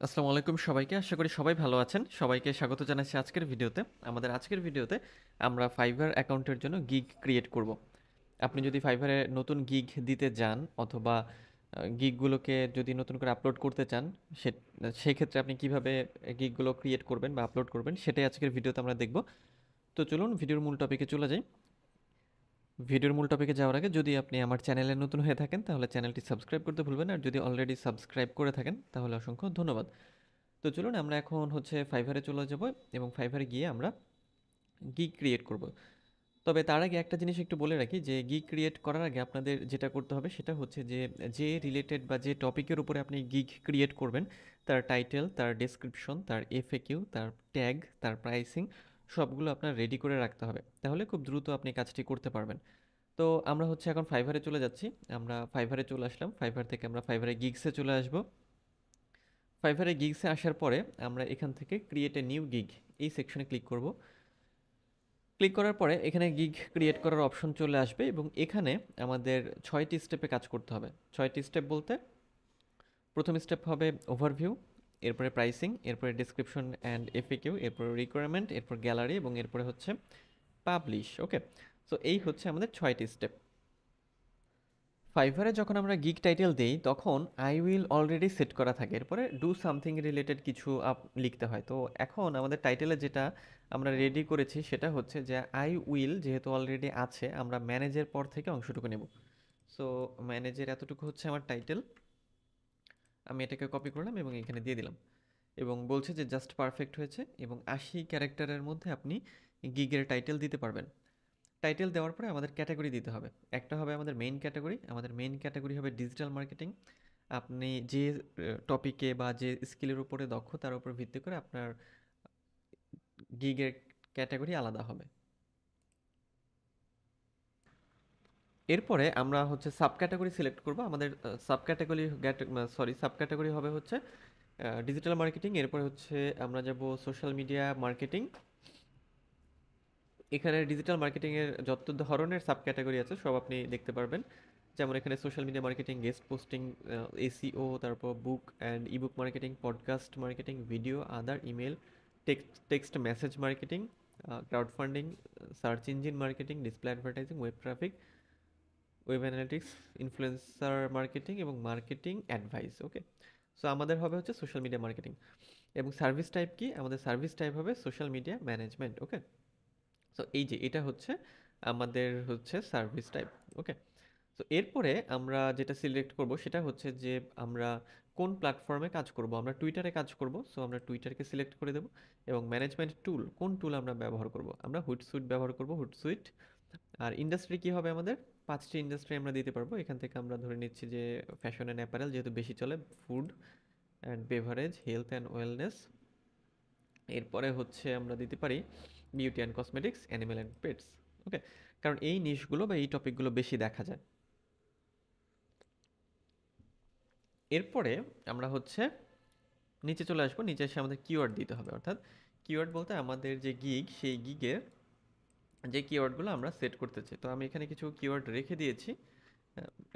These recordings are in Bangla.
আসসালামু আলাইকুম সবাইকে। আশা করি সবাই ভালো আছেন। সবাইকে স্বাগত জানাচ্ছি আজকের ভিডিওতে। আমাদের আজকের ভিডিওতে আমরা ফাইবার অ্যাকাউন্টের জন্য গিগ ক্রিয়েট করব। আপনি যদি ফাইবারে নতুন গিগ দিতে যান অথবা গিগগুলোকে যদি নতুন করে আপলোড করতে চান, সে সেক্ষেত্রে আপনি কিভাবে গিগগুলো ক্রিয়েট করবেন বা আপলোড করবেন সেটাই আজকের ভিডিওতে আমরা দেখব। তো চলুন ভিডিওর মূল টপিকে চলে যাই। ভিডিওর মূল টপিকে যাওয়ার আগে যদি আপনি আমার চ্যানেলে নতুন হয়ে থাকেন তাহলে চ্যানেলটি সাবস্ক্রাইব করতে ভুলবেন না, আর যদি অলরেডি সাবস্ক্রাইব করে থাকেন তাহলে অসংখ্য ধন্যবাদ। তো চলুন আমরা এখন ফাইভারে চলে যাব এবং ফাইভারে গিয়ে আমরা গিগ ক্রিয়েট করব। তবে তার আগে একটা জিনিস একটু বলে রাখি যে গিগ ক্রিয়েট করার আগে আপনাদের যেটা করতে হবে সেটা হচ্ছে যে যে রিলেটেড বা যে টপিকের উপরে আপনি গিগ ক্রিয়েট করবেন তার টাইটেল, তার ডেসক্রিপশন, তার এফএকিউ, তার ট্যাগ, তার প্রাইসিং সবগুলো আপনার রেডি করে রাখতে হবে, তাহলে খুব দ্রুত আপনি কাজটি করতে পারবেন। তো আমরা এখন ফাইভারে চলে যাচ্ছি। আমরা ফাইভারে চলে আসলাম, ফাইভার থেকে আমরা ফাইভারে গিগসে চলে আসব। ফাইভারে গিগসে আসার পরে আমরা এখান থেকে ক্রিয়েট এ নিউ গিগ এই সেকশনে ক্লিক করব। ক্লিক করার পরে এখানে গিগ ক্রিয়েট করার অপশন চলে আসবে এবং এখানে আমাদের 6টি স্টেপে কাজ করতে হবে। 6টি স্টেপ বলতে প্রথম স্টেপ হবে ওভারভিউ, এরপরে প্রাইসিং, এরপরে ডেসক্রিপশন অ্যান্ড এফএকিউ, এরপরে রিকোয়ারমেন্ট, এরপর গ্যালারি এবং এরপরে পাবলিশ। ওকে, সো এই হচ্ছে আমাদের 6টি স্টেপ। ফাইভারে যখন আমরা গিগ টাইটেল দেই তখন আই উইল অলরেডি সেট করা থাকে, এরপরে ডু সামথিং রিলেটেড কিছু লিখতে হয়। তো এখন আমাদের টাইটেলে যেটা আমরা রেডি করেছি সেটা হচ্ছে যে আই উইল যেহেতু অলরেডি আছে, আমরা ম্যানেজের পর থেকে অংশটুকু নেব। সো ম্যানেজের এতটুকু হচ্ছে আমার টাইটেল, আমি এটাকে কপি করলাম এবং এখানে দিয়ে দিলাম এবং বলছে যে জাস্ট পারফেক্ট হয়েছে এবং 80 ক্যারেক্টারের মধ্যে আপনি গিগের টাইটেল দিতে পারবেন। টাইটেল দেওয়ার পরে আমাদের ক্যাটাগরি দিতে হবে। একটা হবে আমাদের মেইন ক্যাটাগরি, আমাদের মেইন ক্যাটাগরি হবে ডিজিটাল মার্কেটিং। আপনি যে টপিকে বা যে স্কিলের উপরে দক্ষ তার উপর ভিত্তি করে আপনার গিগের ক্যাটাগরি আলাদা হবে। এরপরে আমরা সাব ক্যাটাগরি সিলেক্ট করব। আমাদের সাব ক্যাটাগরি সাব ক্যাটাগরি হবে ডিজিটাল মার্কেটিং, এরপরে আমরা যাব সোশ্যাল মিডিয়া মার্কেটিং। এখানে ডিজিটাল মার্কেটিংয়ের যত ধরনের সাব ক্যাটাগরি আছে সব আপনি দেখতে পারবেন। যেমন এখানে social media marketing, guest posting, SEO, তারপর book and ebook marketing, podcast marketing, video, other, email, text message marketing, crowd funding, search engine marketing, display advertising, web traffic, web analytics, influencer marketing এবং মার্কেটিং অ্যাডভাইস। ওকে, সো আমাদের হবে সোশ্যাল মিডিয়া মার্কেটিং। এবং সার্ভিস টাইপ কি? আমাদের সার্ভিস টাইপ হবে social media management. Okay, so এই যে এটা আমাদের সার্ভিস টাইপ। ওকে, তো এরপরে আমরা যেটা সিলেক্ট করব সেটা হচ্ছে যে আমরা কোন প্ল্যাটফর্মে কাজ করব। আমরা টুইটারে কাজ করব, সো আমরা টুইটারকে সিলেক্ট করে দেব। এবং ম্যানেজমেন্ট টুল, কোন টুল আমরা ব্যবহার করব? আমরা হুটসুইট ব্যবহার করব, হুটসুইট। আর ইন্ডাস্ট্রি কি হবে আমাদের? 5টি ইন্ডাস্ট্রি আমরা দিতে পারবো। এখান থেকে আমরা ধরে নিচ্ছি যে ফ্যাশন অ্যান্ড অ্যাপারেল যেহেতু বেশি চলে, food and beverage, health and wellness. এরপরে আমরা দিতে পারি beauty and cosmetics, animal and pets. Okay, কারণ এই নিশগুলো বা এই টপিকগুলো বেশি দেখা যায়। এরপরে আমরা নিচে চলে আসবো। নিচে এসে আমাদের কিওয়ার্ড দিতে হবে, অর্থাৎ কিওয়ার্ড বলতে আমাদের যে গিগ সেই গিগের যে কিওয়ার্ডগুলো আমরা সেট করতে চাই। তো আমি এখানে কিছু কিওয়ার্ড রেখে দিয়েছি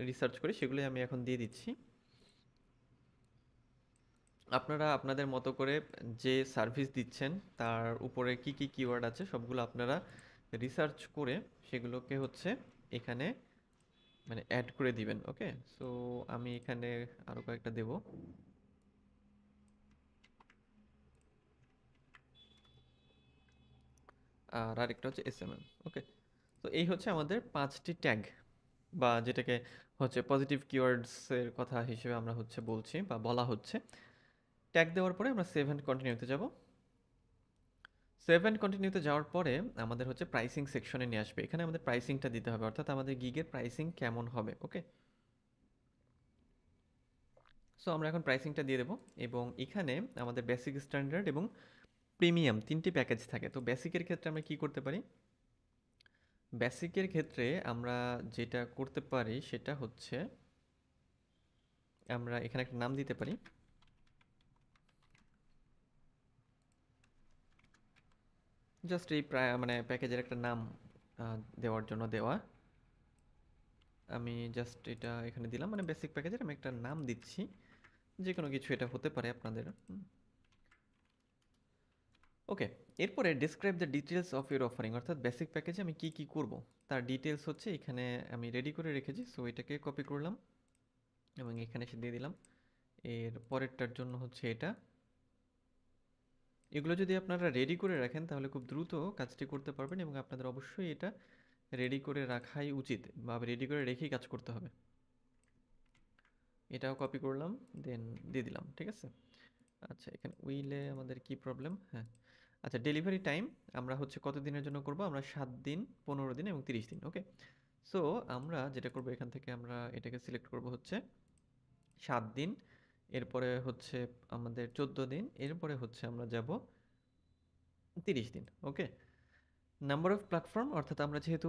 রিসার্চ করে, সেগুলোই আমি এখন দিয়ে দিচ্ছি। আপনারা আপনাদের মতো করে যে সার্ভিস দিচ্ছেন তার উপরে কি কি কিওয়ার্ড আছে সবগুলো আপনারা রিসার্চ করে সেগুলোকে এখানে মানে অ্যাড করে দিবেন। ওকে, সো আমি এখানে আরও কয়েকটা দেব। আর আরেকটা এসএমএম। ওকে, তো এই আমাদের 5টি ট্যাগ, বা যেটাকে পজিটিভ কিওয়ার্ডসের কথা হিসেবে আমরা বলছি বা বলা হচ্ছে। ট্যাগ দেওয়ার পরে আমরা সেভ অ্যান্ড কন্টিনিউতে যাব। সেভ অ্যান্ড কন্টিনিউতে যাওয়ার পরে আমাদের প্রাইসিং সেকশনে নিয়ে আসবে। এখানে আমাদের প্রাইসিংটা দিতে হবে, অর্থাৎ আমাদের গিগের প্রাইসিং কেমন হবে। ওকে, সো আমরা এখন প্রাইসিংটা দিয়ে দেবো। এবং এখানে আমাদের বেসিক, স্ট্যান্ডার্ড এবং প্রিমিয়াম 3টি প্যাকেজ থাকে। তো বেসিকের ক্ষেত্রে আমরা কি করতে পারি? বেসিকের ক্ষেত্রে আমরা যেটা করতে পারি সেটা আমরা এখানে একটা নাম দিতে পারি, জাস্ট এই মানে প্যাকেজের একটা নাম দেওয়ার জন্য দেওয়া। আমি জাস্ট এটা এখানে দিলাম, মানে বেসিক প্যাকেজের আমি একটা নাম দিচ্ছি। যে কোনো কিছু এটা হতে পারে আপনাদের। ওকে, এরপরে describe the details of your offering, অর্থাৎ বেসিক প্যাকেজে আমি কি কি করব তার ডিটেলস হচ্ছে এখানে আমি রেডি করে রেখেছি। সো এটাকে কপি করলাম এবং এখানে এসে দিয়ে দিলাম। এর পরেরটার জন্য হচ্ছে এটা। এগুলো যদি আপনারা রেডি করে রাখেন তাহলে খুব দ্রুত কাজটি করতে পারবেন এবং আপনাদের অবশ্যই এটা রেডি করে রাখাই উচিত বা রেডি করে রেখেই কাজ করতে হবে। এটাও কপি করলাম, দেন দিয়ে দিলাম, ঠিক আছে। আচ্ছা, এখানে উইলে আমাদের কি প্রবলেম? হ্যাঁ, আচ্ছা, ডেলিভারি টাইম আমরা হচ্ছে কত দিনের জন্য করব? আমরা 7 দিন, 15 দিন এবং 30 দিন। ওকে, সো আমরা যেটা করব এখান থেকে আমরা এটাকে সিলেক্ট করব হচ্ছে 7 দিন, এরপরে হচ্ছে আমাদের 14 দিন, এরপরে হচ্ছে আমরা যাব 30 দিন। ওকে, নাম্বার অফ প্ল্যাটফর্ম, অর্থাৎ আমরা যেহেতু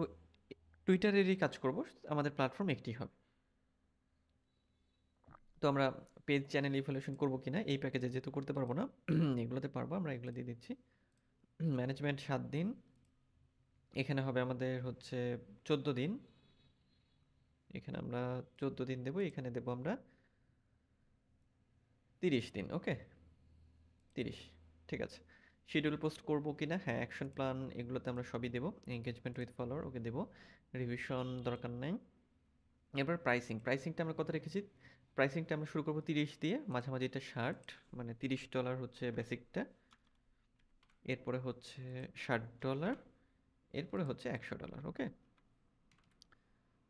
টুইটারেরই কাজ করব, আমাদের প্ল্যাটফর্ম একটি হবে। তো আমরা পেজ চ্যানেল ইভ্যালুয়েশন করবো কিনা এই প্যাকেজে যেহেতু করতে পারবো না, এগুলোতে পারবো, আমরা এগুলো দিয়ে দিচ্ছি। ম্যানেজমেন্ট 7 দিন, এখানে হবে আমাদের হচ্ছে 14 দিন, এখানে আমরা 14 দিন দেবো, এখানে দেবো আমরা 30 দিন। ওকে, 30, ঠিক আছে। শিডিউল পোস্ট করবো কিনা? হ্যাঁ, অ্যাকশন প্ল্যান এগুলোতে আমরা সবই দেবো। এঙ্গেজমেন্ট উইথ ফলোয়ার ওকে দেবো, রিভিশন দরকার নেই। এবার প্রাইসিংটা আমরা কত রেখেছি? প্রাইসিংটা আমরা শুরু করবো 30 দিয়ে, মাঝামাঝি এটা 60, মানে $30 হচ্ছে বেসিকটা, এরপরে হচ্ছে $60, এরপরে হচ্ছে $100। ওকে,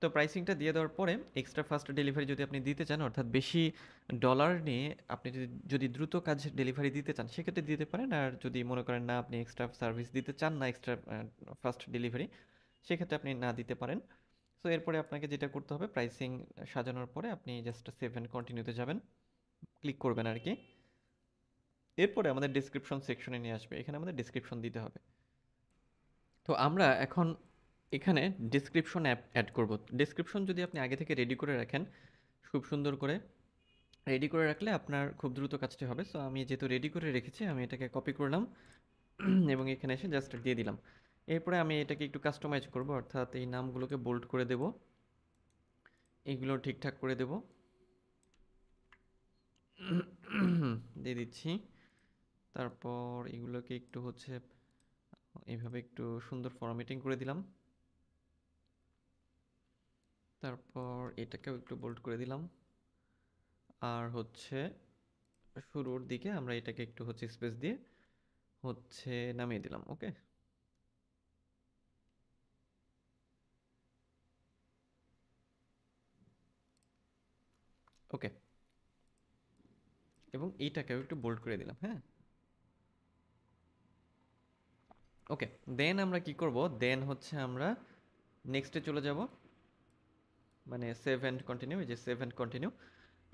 তো প্রাইসিংটা দিয়ে দেওয়ার পরে এক্সট্রা ফাস্ট ডেলিভারি যদি আপনি দিতে চান, অর্থাৎ বেশি ডলার নিয়ে আপনি যদি দ্রুত কাজ ডেলিভারি দিতে চান সেক্ষেত্রে দিতে পারেন। আর যদি মনে করেন না আপনি এক্সট্রা সার্ভিস দিতে চান না, এক্সট্রা ফাস্ট ডেলিভারি, সেক্ষেত্রে আপনি না দিতে পারেন। সো এরপরে আপনাকে যেটা করতে হবে, প্রাইসিং সাজানোর পরে আপনি জাস্ট সেভ অ্যান্ড কন্টিনিউতে যাবেন, ক্লিক করবেন আর কি। এরপরে আমাদের ডিসক্রিপশন সেকশনে নিয়ে আসবে, এখানে আমাদের ডিসক্রিপশন দিতে হবে। তো আমরা এখন এখানে ডিসক্রিপশন অ্যাড করব। ডিসক্রিপশন যদি আপনি আগে থেকে রেডি করে রাখেন, খুব সুন্দর করে রেডি করে রাখলে আপনার খুব দ্রুত কাজটি হবে। সো আমি যেহেতু রেডি করে রেখেছি, আমি এটাকে কপি করলাম এবং এখানে এসে জাস্ট দিয়ে দিলাম। এরপরে আমি এটাকে একটু কাস্টমাইজ করব, অর্থাৎ এই নামগুলোকে বোল্ড করে দেব, এইগুলো ঠিকঠাক করে দেব, দিয়ে দিচ্ছি। তারপর এগুলোকে একটু হচ্ছে এইভাবে একটু সুন্দর ফরম্যাটিং করে দিলাম। তারপর এটাকেও একটু বোল্ড করে দিলাম, আর হচ্ছে শুরুর দিকে আমরা এটাকে একটু হচ্ছে স্পেস দিয়ে হচ্ছে নামিয়ে দিলাম। ওকে, ওকে, এবং এইটাকেও একটু বোল্ড করে দিলাম। হ্যাঁ, ওকে, দেন আমরা কি করব? দেন হচ্ছে আমরা নেক্সটে চলে যাব, মানে সেভ অ্যান্ড কন্টিনিউ। এই যে সেভ অ্যান্ড কন্টিনিউ।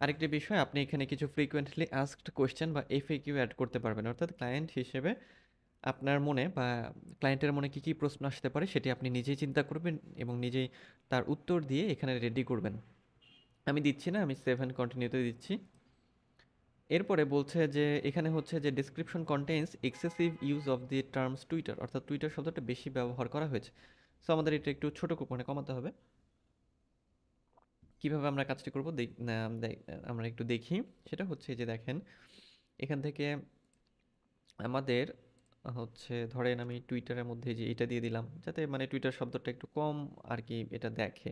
আরেকটি বিষয়, আপনি এখানে কিছু ফ্রিকোয়েন্টলি আস্কড কোয়েশ্চেন বা এফএকিউ অ্যাড করতে পারবেন, অর্থাৎ ক্লায়েন্ট হিসেবে আপনার মনে বা ক্লায়েন্টের মনে কী কী প্রশ্ন আসতে পারে সেটি আপনি নিজেই চিন্তা করবেন এবং নিজেই তার উত্তর দিয়ে এখানে রেডি করবেন। আমি দিচ্ছি না, আমি সেভ অ্যান্ড কন্টিনিউতে দিচ্ছি। এরপরে বলছে যে এখানে হচ্ছে যে description contains excessive use of the terms Twitter, অর্থাৎ টুইটার শব্দটা বেশি ব্যবহার করা হয়েছে। সো আমাদের এটা একটু ছোটো মানে কমাতে হবে। কীভাবে আমরা কাজটি করবো আমরা একটু দেখি। সেটা হচ্ছে যে দেখেন, এখান থেকে আমাদের হচ্ছে ধরেন আমি টুইটারের মধ্যে যে এটা দিয়ে দিলাম, যাতে মানে টুইটার শব্দটা একটু কম আর কি এটা দেখে,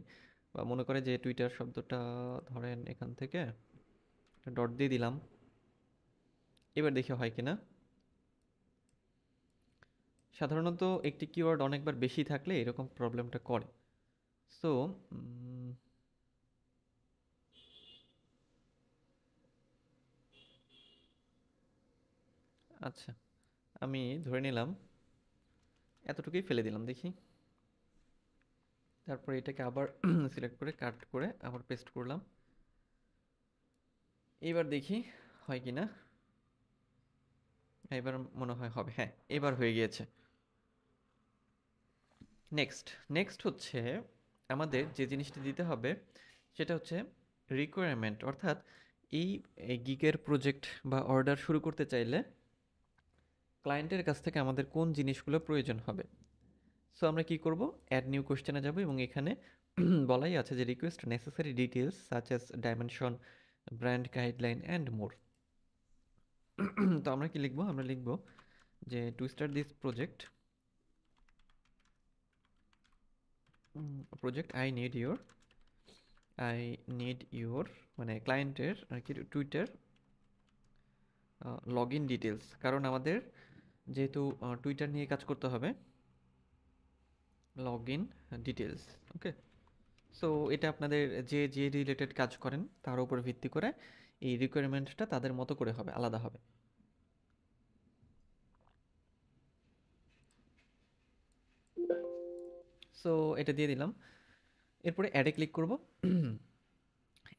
বা মনে করে যে টুইটার শব্দটা ধরেন এখান থেকে ডট দিয়ে দিলাম। এবার দেখি হয় কিনা। সাধারণত একটি কিওয়ার্ড অনেকবার বেশি থাকলে এরকম প্রবলেমটা করে। সো আচ্ছা, আমি ধরে নিলাম এতটুকুই ফেলে দিলাম, দেখি। তারপরে এটাকে আবার সিলেক্ট করে কাট করে আবার পেস্ট করলাম। এবার দেখি হয় কিনা। এবার মনে হয় হবে, হ্যাঁ এবার হয়ে গিয়েছে। নেক্সট হচ্ছে আমাদের যে জিনিসটা দিতে হবে সেটা হচ্ছে রিকোয়ারমেন্ট, অর্থাৎ এই গিগের প্রজেক্ট বা অর্ডার শুরু করতে চাইলে ক্লায়েন্টের কাছ থেকে আমাদের কোন জিনিসগুলো প্রয়োজন হবে। সো আমরা কি করব? অ্যাড নিউ কোয়েশ্চেনে যাব এবং এখানে বলাই আছে যে request necessary details such as dimension, brand guideline and more. তো আমরা কি লিখবো? আমরা লিখবো যে to start this project I need your মানে ক্লায়েন্টের আর কি টুইটার লগ ইন ডিটেলস, কারণ আমাদের যেহেতু টুইটার নিয়ে কাজ করতে হবে, log in details. Okay, so এটা আপনাদের যে রিলেটেড কাজ করেন তার উপর ভিত্তি করে এই রিকোয়ারমেন্টটা তাদের মতো করে হবে, আলাদা হবে। সো এটা দিয়ে দিলাম। এরপরে অ্যাডে ক্লিক করব।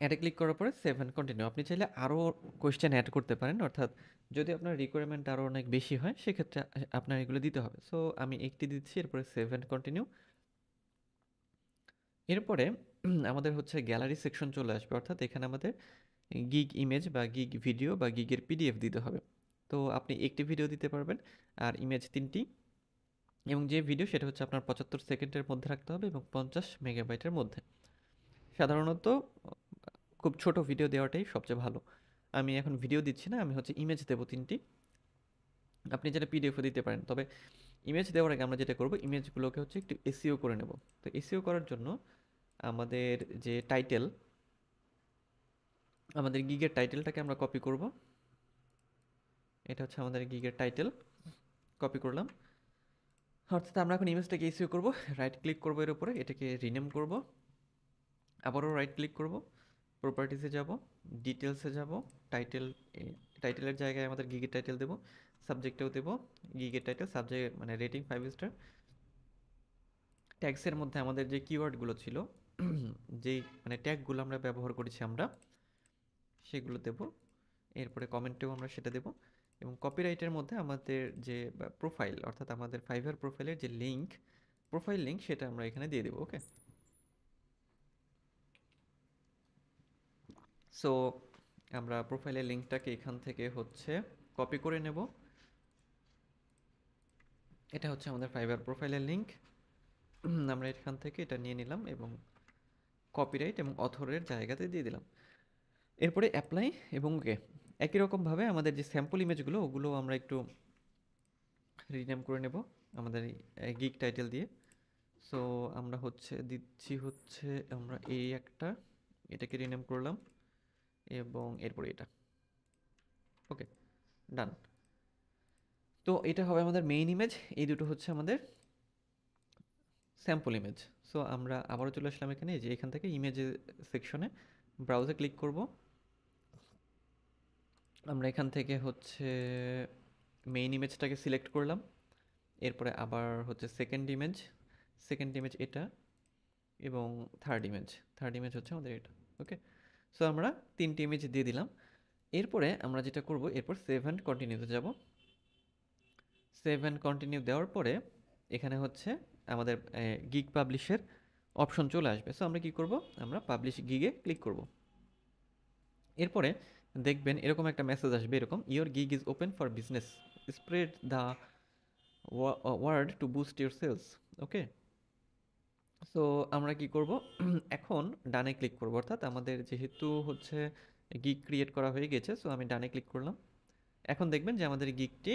অ্যাডে ক্লিক করার পরে সেভ অ্যান্ড কন্টিনিউ। আপনি চাইলে আরও কোয়েশ্চেন অ্যাড করতে পারেন, অর্থাৎ যদি আপনার রিকোয়ারমেন্ট আরও অনেক বেশি হয় সেক্ষেত্রে আপনার এগুলো দিতে হবে। সো আমি একটি দিচ্ছি, এরপরে সেভ অ্যান্ড কন্টিনিউ। এরপরে আমাদের হচ্ছে গ্যালারি সেকশন চলে আসবে, অর্থাৎ এখানে আমাদের গিগ ইমেজ বা গিগ ভিডিও বা গিগের পিডিএফ দিতে হবে। তো আপনি একটি ভিডিও দিতে পারবেন আর ইমেজ 3টি, এবং যে ভিডিও সেটা হচ্ছে আপনার 75 সেকেন্ডের মধ্যে রাখতে হবে এবং 50 মেগাবাইটের মধ্যে। সাধারণত খুব ছোট ভিডিও দেওয়াটাই সবচেয়ে ভালো। আমি এখন ভিডিও দিচ্ছি না, আমি হচ্ছে ইমেজ দেবো 3টি। আপনি যেটা পিডিএফও দিতে পারেন, তবে ইমেজ দেওয়ার আগে আমরা যেটা করব, ইমেজগুলোকে হচ্ছে একটু এসইও করে নেব। তো এসইও করার জন্য আমাদের যে টাইটেল, আমাদের গিগের টাইটেলটাকে আমরা কপি করব। এটা হচ্ছে আমাদের গিগের টাইটেল, কপি করলাম। অর্থাৎ আমরা এখন ইমেজটাকে এসইও করব। রাইট ক্লিক করব এর উপরে, এটাকে রিনেম করব। আবারও রাইট ক্লিক করব, প্রপার্টিসে যাব, ডিটেলসে যাব, টাইটেল, টাইটেলের জায়গায় আমাদের গিগের টাইটেল দেবো, সাবজেক্টেও দেবো গিগের টাইটেল, সাবজেক্ট মানে রেটিং 5 স্টার। ট্যাগসের মধ্যে আমাদের যে কিওয়ার্ডগুলো ছিল, যেই মানে ট্যাগগুলো আমরা ব্যবহার করেছি আমরা, সেগুলো দেব। এরপরে কমেন্টেও আমরা সেটা দেব, এবং কপিরাইটের মধ্যে আমাদের যে প্রোফাইল, অর্থাৎ আমাদের ফাইবার প্রোফাইলের যে লিঙ্ক, প্রোফাইল লিঙ্ক, সেটা আমরা এখানে দিয়ে দেবো। ওকে, সো আমরা প্রোফাইলের লিঙ্কটাকে এখান থেকে হচ্ছে কপি করে নেব। এটা হচ্ছে আমাদের ফাইবার প্রোফাইলের লিঙ্ক। আমরা এখান থেকে এটা নিয়ে নিলাম এবং কপিরাইট এবং অথরের জায়গাতে দিয়ে দিলাম। এরপরে অ্যাপ্লাই এবং ওকে। একই রকমভাবে আমাদের যে স্যাম্পল ইমেজগুলো, ওগুলো আমরা একটু রিনেম করে নেব আমাদের গিগ টাইটেল দিয়ে। সো আমরা হচ্ছে দিচ্ছি হচ্ছে আমরা এই একটা, এটাকে রিনেম করলাম এবং এরপরে এটা। ওকে, ডান। তো এটা হবে আমাদের মেইন ইমেজ, এই দুটো হচ্ছে আমাদের স্যাম্পল ইমেজ। সো আমরা আবারও চলে আসলাম এখানে, যে এখান থেকে ইমেজ সেকশনে ব্রাউজে ক্লিক করব। আমরা এখান থেকে হচ্ছে মেইন ইমেজটাকে সিলেক্ট করলাম। এরপরে আবার হচ্ছে সেকেন্ড ইমেজ এটা, এবং থার্ড ইমেজ হচ্ছে আমাদের এটা। ওকে, সো আমরা 3টি ইমেজ দিয়ে দিলাম। এরপরে আমরা যেটা করব, এরপর সেভ অ্যান্ড কন্টিনিউতে যাব। সেভ অ্যান্ড কন্টিনিউ দেওয়ার পরে এখানে হচ্ছে আমাদের গিগ পাবলিশের অপশন চলে আসবে। সো আমরা কি করব, আমরা পাবলিশ গিগে ক্লিক করব। এরপরে দেখবেন এরকম একটা মেসেজ আসবে, এরকম, your gig is open for business, spread the word to boost your sales. Okay, so আমরা কি করব, এখন ডানে ক্লিক করব, অর্থাৎ আমাদের যেহেতু হচ্ছে গিগ ক্রিয়েট করা হয়ে গেছে, সো আমি ডানে ক্লিক করলাম। এখন দেখবেন যে আমাদের গিগটি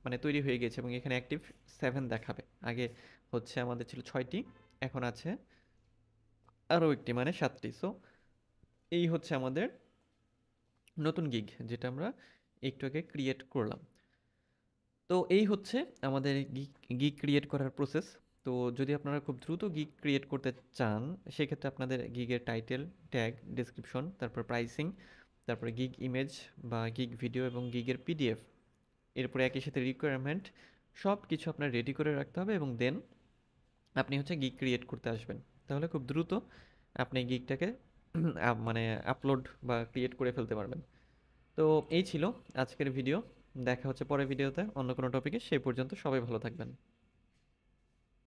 মানে তৈরি হয়ে গেছে এবং এখানে অ্যাক্টিভ 7 দেখাবে। আগে হচ্ছে আমাদের ছিল 6টি, এখন আছে আরও একটি, মানে 7টি। সো এই হচ্ছে আমাদের নতুন গিগ, যেটা আমরা একটু আগে ক্রিয়েট করলাম। তো এই হচ্ছে আমাদের গিগ ক্রিয়েট করার প্রসেস। তো যদি আপনারা খুব দ্রুত গিগ ক্রিয়েট করতে চান, সেক্ষেত্রে আপনাদের গিগের টাইটেল, ট্যাগ, ডেসক্রিপশন, তারপর প্রাইসিং, তারপরে গিগ ইমেজ বা গিগ ভিডিও এবং গিগের পিডিএফ, এরপরে একই সাথে রিকোয়ারমেন্ট, সব কিছু আপনার রেডি করে রাখতে হবে এবং দেন আপনি হচ্ছে গিগ ক্রিয়েট করতে আসবেন। তাহলে খুব দ্রুত আপনি গিগটাকে মানে আপলোড বা ক্রিয়েট করে ফেলতে পারবেন। তো এই ছিল আজকের ভিডিও। দেখা হচ্ছে পরের ভিডিওতে অন্য কোনো টপিকে। সেই পর্যন্ত সবাই ভালো থাকবেন।